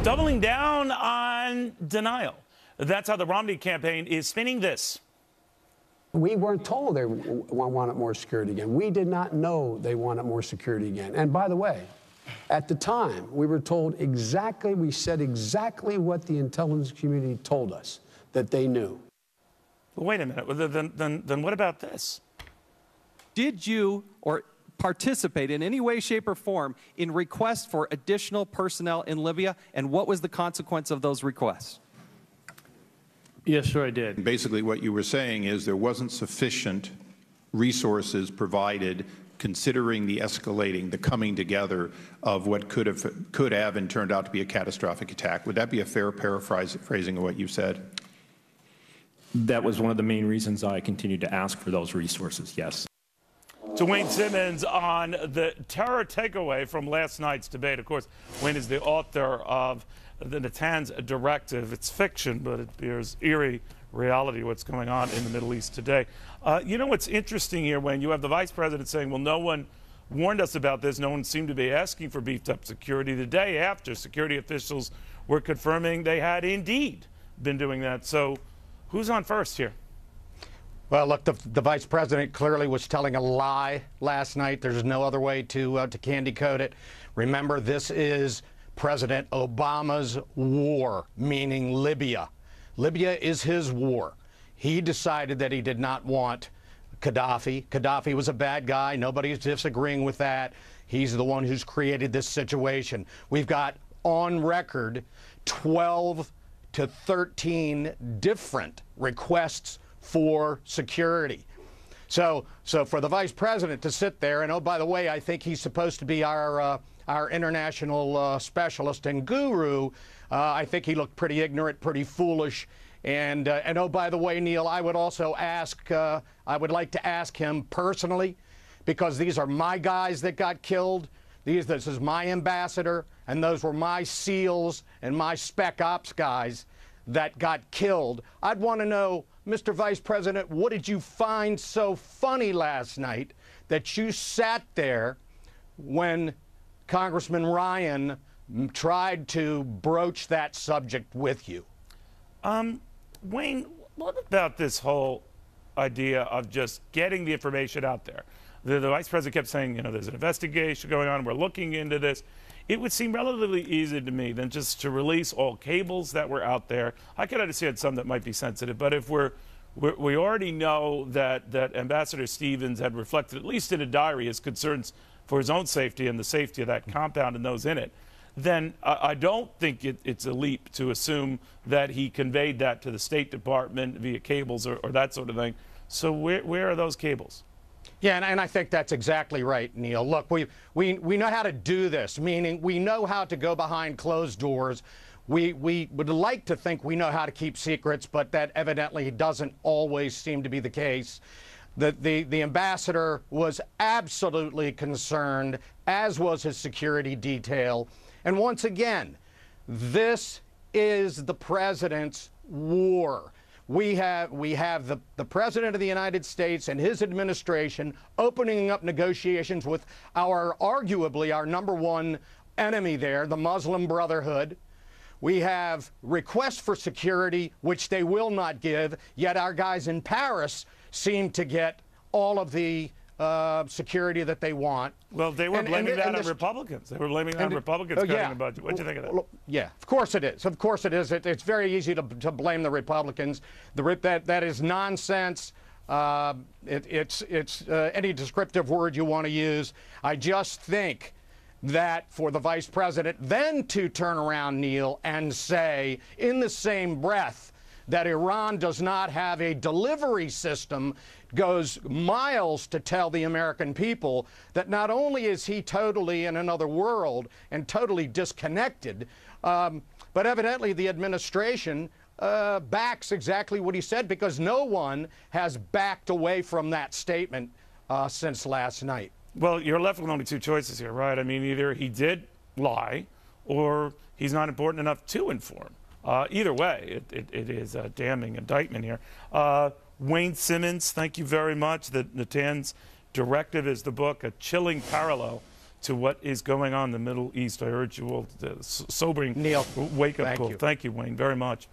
Doubling down on denial. That's how the Romney campaign is spinning this. We weren't told they wanted more security again. We did not know they wanted more security again. And by the way, at the time, we were told exactly, we said exactly what the intelligence community told us that they knew. Well, wait a minute. Then what about this? Did you or participate in any way, shape, or form in requests for additional personnel in Libya, and what was the consequence of those requests? Yes, sure, I did. Basically, what you were saying is there wasn't sufficient resources provided considering the escalating, the coming together of what could have and turned out to be a catastrophic attack. Would that be a fair paraphrasing of what you said? That was one of the main reasons I continued to ask for those resources, yes. To Wayne Simmons on the terror takeaway from last night's debate. Of course, Wayne is the author of the Natanz Directive. It's fiction, but it bears eerie reality, what's going on in the Middle East today. You know what's interesting here, Wayne? You have the vice president saying, well, no one warned us about this. No one seemed to be asking for beefed up security. The day after, security officials were confirming they had indeed been doing that. So who's on first here? Well, look, the vice president clearly was telling a lie last night. There's no other way to candy coat it. Remember, this is President Obama's war, meaning Libya. Libya is his war. He decided that he did not want Gaddafi. Gaddafi was a bad guy. Nobody's disagreeing with that. He's the one who's created this situation. We've got on record 12 to 13 different requests for security. So for the vice president to sit there, and oh, by the way, I think he's supposed to be our international specialist and guru. I think he looked pretty ignorant, pretty foolish. And oh, by the way, Neil, I would also ask, I would like to ask him personally, because these are my guys that got killed. This is my ambassador, and those were my SEALs and my Spec Ops guys that got killed. I'd want to know, Mr. Vice President, what did you find so funny last night that you sat there when Congressman Ryan tried to broach that subject with you? Wayne, what about this whole idea of just getting the information out there? The vice president kept saying, you know, there's an investigation going on, we're looking into this. It would seem relatively easy to me than just to release all cables that were out there. I can understand some that might be sensitive, but if we already know that Ambassador Stevens had reflected, at least in a diary, his concerns for his own safety and the safety of that compound and those in it, then I don't think it's a leap to assume that he conveyed that to the State Department via cables or that sort of thing. So where are those cables? Yeah, and I think that's exactly right, Neil. Look, we know how to do this, meaning we know how to go behind closed doors. We would like to think we know how to keep secrets, but that evidently doesn't always seem to be the case. The ambassador was absolutely concerned, as was his security detail. And once again, this is the president's war. We have the President of the United States and his administration opening up negotiations with arguably our #1 enemy there, the Muslim Brotherhood. We have requests for security, which they will not give, yet our guys in Paris seem to get all of the security that they want. Well, they were blaming that on Republicans. They were blaming that on Republicans cutting the budget. What do you think of that? Yeah, of course it is. Of course it is. It's very easy to blame the Republicans. That is nonsense. It's any descriptive word you want to use. I just think that for the vice president then to turn around, Neil, and say in the same breath that Iran does not have a delivery system goes miles to tell the American people that not only is he totally in another world and totally disconnected, but evidently the administration backs exactly what he said, because no one has backed away from that statement since last night. Well, you're left with only two choices here, right? I mean, either he did lie or he's not important enough to inform. Either way, it is a damning indictment here. Wayne Simmons, thank you very much. The Natanz Directive is the book, a chilling parallel to what is going on in the Middle East. I urge you all to sobering Neil, wake-up thank call. you. Thank you, Wayne, very much.